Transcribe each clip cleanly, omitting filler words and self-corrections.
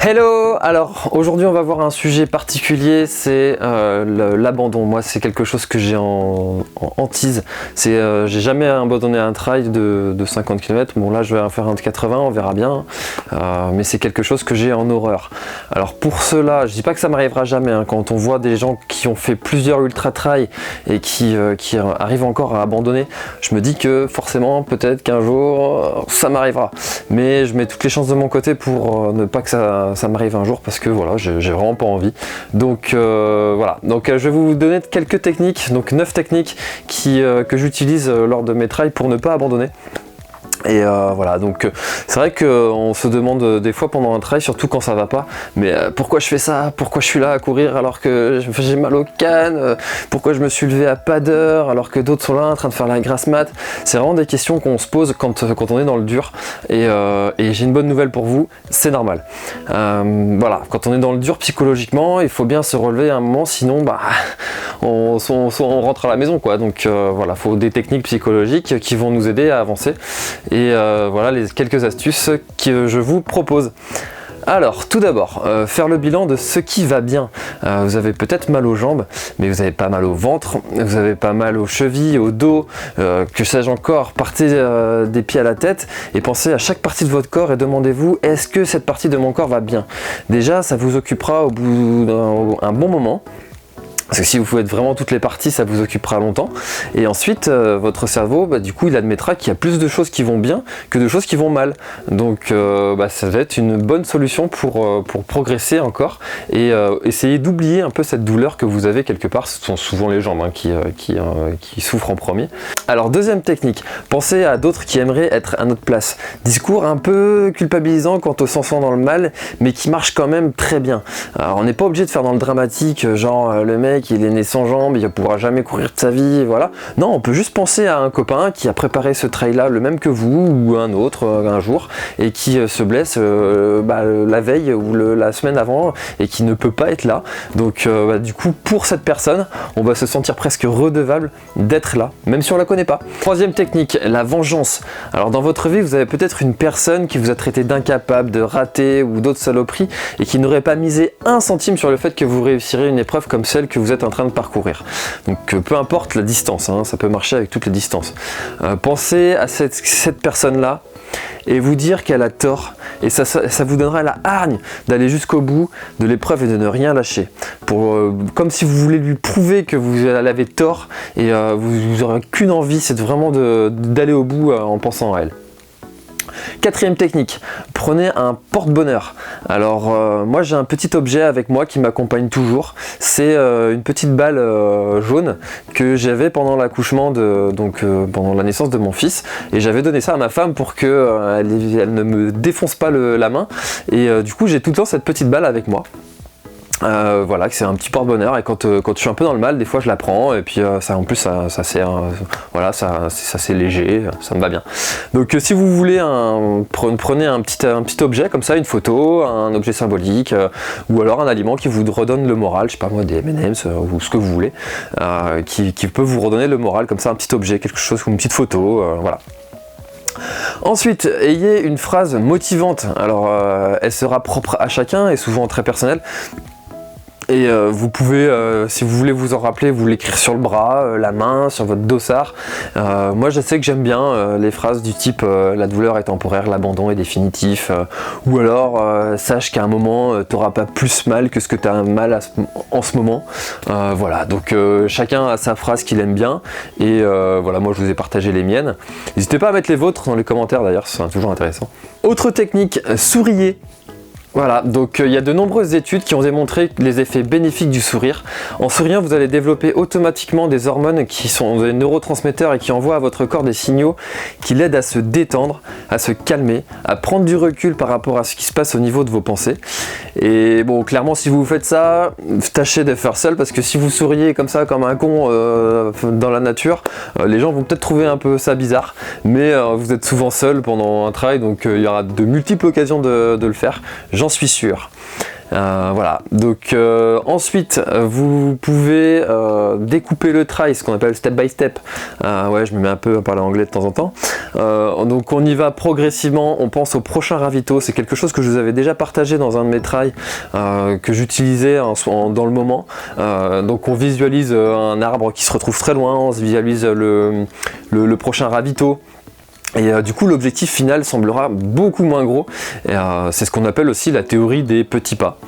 Hello! Alors aujourd'hui on va voir un sujet particulier, c'est l'abandon. Moi c'est quelque chose que j'ai en hantise. J'ai jamais abandonné un trail de 50 km. Bon là je vais en faire un de 80, on verra bien. Mais c'est quelque chose que j'ai en horreur. Alors pour cela, je dis pas que ça m'arrivera jamais. Quand on voit des gens qui ont fait plusieurs ultra trails et qui arrivent encore à abandonner, je me dis que forcément peut-être qu'un jour ça m'arrivera. Mais je mets toutes les chances de mon côté pour ne pas que ça m'arrive un jour, parce que voilà, j'ai vraiment pas envie. Donc voilà, donc je vais vous donner quelques techniques, donc 9 techniques que j'utilise lors de mes trails pour ne pas abandonner. Et voilà, donc c'est vrai qu'on se demande des fois pendant un trail, surtout quand ça va pas, mais pourquoi je fais ça? Pourquoi je suis là à courir alors que j'ai mal aux cannes? Pourquoi je me suis levé à pas d'heure alors que d'autres sont là en train de faire la grasse mat? C'est vraiment des questions qu'on se pose quand on est dans le dur. Et j'ai une bonne nouvelle pour vous, c'est normal. Voilà, quand on est dans le dur psychologiquement, il faut bien se relever à un moment, sinon on rentre à la maison, quoi. Donc voilà, il faut des techniques psychologiques qui vont nous aider à avancer. Et voilà les quelques astuces que je vous propose. Alors tout d'abord, faire le bilan de ce qui va bien. Vous avez peut-être mal aux jambes, mais vous n'avez pas mal au ventre, vous n'avez pas mal aux chevilles, au dos, que sais-je encore. Partez des pieds à la tête et pensez à chaque partie de votre corps et demandez-vous, est-ce que cette partie de mon corps va bien? Déjà, ça vous occupera au bout d'un bon moment. Parce que si vous faites vraiment toutes les parties, ça vous occupera longtemps. Et ensuite, votre cerveau, du coup, il admettra qu'il y a plus de choses qui vont bien que de choses qui vont mal. Donc, ça va être une bonne solution pour progresser encore et essayer d'oublier un peu cette douleur que vous avez quelque part. Ce sont souvent les jambes qui souffrent en premier. Alors, deuxième technique, pensez à d'autres qui aimeraient être à notre place. Discours un peu culpabilisant quand on s'en sent dans le mal, mais qui marche quand même très bien. Alors, on n'est pas obligé de faire dans le dramatique, genre le mec, il est né sans jambes, il ne pourra jamais courir de sa vie, voilà. Non, on peut juste penser à un copain qui a préparé ce trail-là le même que vous, ou un autre, un jour, et qui se blesse la veille ou la semaine avant, et qui ne peut pas être là. Donc du coup, pour cette personne, on va se sentir presque redevable d'être là, même si on la connaît pas. Troisième technique, la vengeance. Alors dans votre vie, vous avez peut-être une personne qui vous a traité d'incapable, de raté, ou d'autres saloperies, et qui n'aurait pas misé un centime sur le fait que vous réussirez une épreuve comme celle que vous êtes en train de parcourir. Donc peu importe la distance, ça peut marcher avec toutes les distances. Pensez à cette personne-là et vous dire qu'elle a tort, et ça vous donnera la hargne d'aller jusqu'au bout de l'épreuve et de ne rien lâcher. Comme si vous voulez lui prouver que vous avez tort, et vous n'aurez qu'une envie, c'est vraiment d'aller au bout en pensant à elle. Quatrième technique, prenez un porte-bonheur. Alors moi j'ai un petit objet avec moi qui m'accompagne toujours, c'est une petite balle jaune que j'avais pendant l'accouchement, pendant la naissance de mon fils, et j'avais donné ça à ma femme pour que elle ne me défonce pas la main, et du coup j'ai tout le temps cette petite balle avec moi. Voilà, c'est un petit porte-bonheur, et quand je suis un peu dans le mal, des fois je la prends, et puis en plus ça sert, voilà, c'est léger, ça me va bien. Donc si vous voulez, prenez un petit objet comme ça, une photo, un objet symbolique, ou alors un aliment qui vous redonne le moral, je sais pas moi, des M&M's ou ce que vous voulez, qui peut vous redonner le moral comme ça, un petit objet, quelque chose comme une petite photo, voilà. Ensuite, ayez une phrase motivante. Alors elle sera propre à chacun et souvent très personnelle. Et vous pouvez, si vous voulez vous en rappeler, vous l'écrire sur le bras, la main, sur votre dossard. Moi je sais que j'aime bien les phrases du type la douleur est temporaire, l'abandon est définitif, ou alors sache qu'à un moment t'auras pas plus mal que ce que tu as mal en ce moment. Voilà, donc chacun a sa phrase qu'il aime bien, et voilà, moi je vous ai partagé les miennes. N'hésitez pas à mettre les vôtres dans les commentaires d'ailleurs, c'est toujours intéressant. Autre technique, souriez. Voilà, donc il y a de nombreuses études qui ont démontré les effets bénéfiques du sourire. En souriant, vous allez développer automatiquement des hormones qui sont des neurotransmetteurs et qui envoient à votre corps des signaux qui l'aident à se détendre, à se calmer, à prendre du recul par rapport à ce qui se passe au niveau de vos pensées. Et bon, clairement, si vous faites ça, tâchez de faire seul, parce que si vous souriez comme ça, comme un con dans la nature, les gens vont peut-être trouver un peu ça bizarre, mais vous êtes souvent seul pendant un trail, donc il y aura de multiples occasions de le faire. J'en suis sûr. Voilà, donc ensuite vous pouvez découper le trail, ce qu'on appelle step by step. Ouais, je me mets un peu à parler anglais de temps en temps. Donc on y va progressivement, on pense au prochain ravito. C'est quelque chose que je vous avais déjà partagé dans un de mes trails que j'utilisais dans le moment. Donc on visualise un arbre qui se retrouve très loin, on se visualise le prochain ravito. Et du coup l'objectif final semblera beaucoup moins gros, c'est ce qu'on appelle aussi la théorie des petits pas.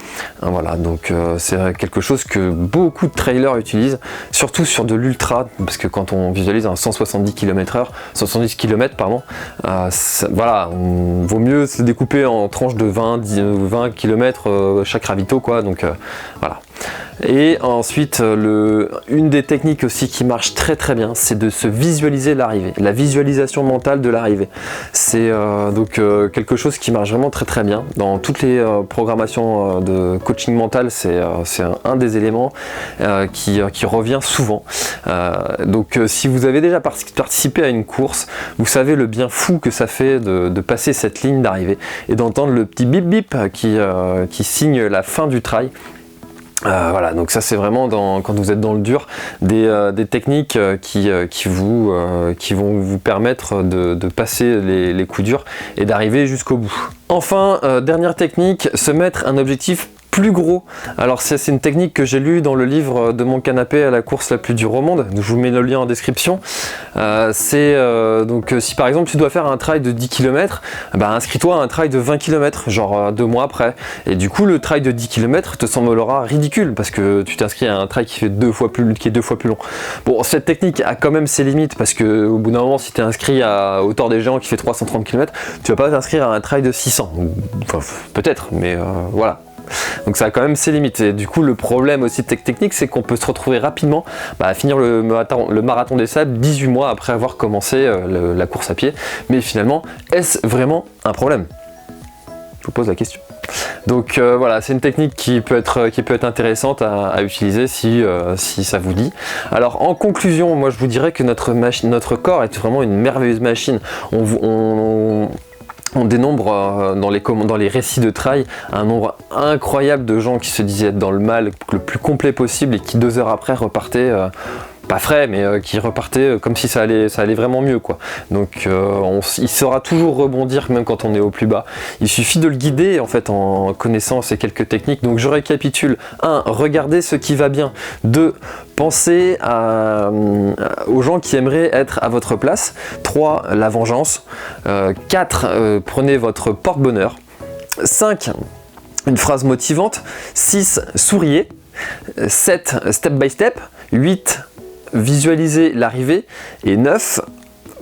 Voilà, donc c'est quelque chose que beaucoup de trailers utilisent, surtout sur de l'ultra, parce que quand on visualise un 170 km/h, 170 km pardon, voilà, vaut mieux se découper en tranches de 20 km chaque ravito quoi, donc voilà. Et ensuite, une des techniques aussi qui marche très très bien, c'est de se visualiser l'arrivée, la visualisation mentale de l'arrivée. C'est donc quelque chose qui marche vraiment très très bien. Dans toutes les programmations de coaching mental, c'est un des éléments qui revient souvent. Donc si vous avez déjà participé à une course, vous savez le bien fou que ça fait de passer cette ligne d'arrivée et d'entendre le petit bip bip qui signe la fin du trail. Voilà, donc ça c'est vraiment quand vous êtes dans le dur, des techniques qui vont vous permettre de passer les coups durs et d'arriver jusqu'au bout. Enfin, dernière technique, se mettre un objectif plus gros. Alors c'est une technique que j'ai lue dans le livre de mon canapé à la course la plus dure au monde. Je vous mets le lien en description. Donc si par exemple tu dois faire un trail de 10 km, inscris-toi à un trail de 20 km, genre 2 mois après. Et du coup le trail de 10 km te semblera ridicule parce que tu t'inscris à un trail qui est deux fois plus long. Bon, cette technique a quand même ses limites parce que au bout d'un moment, si tu es inscrit à Hauteur des Géants qui fait 330 km, tu vas pas t'inscrire à un trail de 600. Enfin, peut-être, mais voilà. Donc ça a quand même ses limites. Et du coup le problème aussi de cette technique, c'est qu'on peut se retrouver rapidement à finir le marathon des sables 18 mois après avoir commencé la course à pied. Mais finalement, est-ce vraiment un problème? Je vous pose la question. Donc voilà, c'est une technique qui peut être intéressante à utiliser si ça vous dit. Alors en conclusion, moi je vous dirais que notre corps est vraiment une merveilleuse machine. On dénombre dans les récits de trail un nombre incroyable de gens qui se disaient être dans le mal le plus complet possible et qui 2 heures après repartaient pas frais, mais qui repartaient comme si ça allait vraiment mieux quoi. Donc il saura toujours rebondir même quand on est au plus bas. Il suffit de le guider en fait en connaissant ces quelques techniques. Donc je récapitule. 1. Regardez ce qui va bien. 2. Pensez aux gens qui aimeraient être à votre place. 3. La vengeance. 4. Prenez votre porte-bonheur. 5. Une phrase motivante. 6. Souriez. 7. Step by step. 8. Visualiser l'arrivée. Et 9.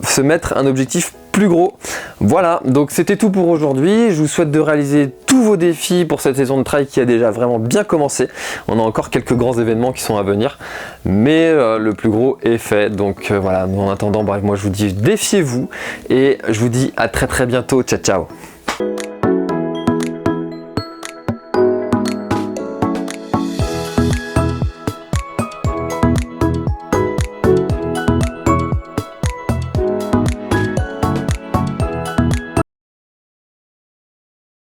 Se mettre un objectif plus gros. Voilà, donc c'était tout pour aujourd'hui. Je vous souhaite de réaliser tous vos défis pour cette saison de trail qui a déjà vraiment bien commencé. On a encore quelques grands événements qui sont à venir, mais le plus gros est fait. Donc voilà, en attendant, bref, moi je vous dis défiez-vous et je vous dis à très très bientôt. Ciao ciao.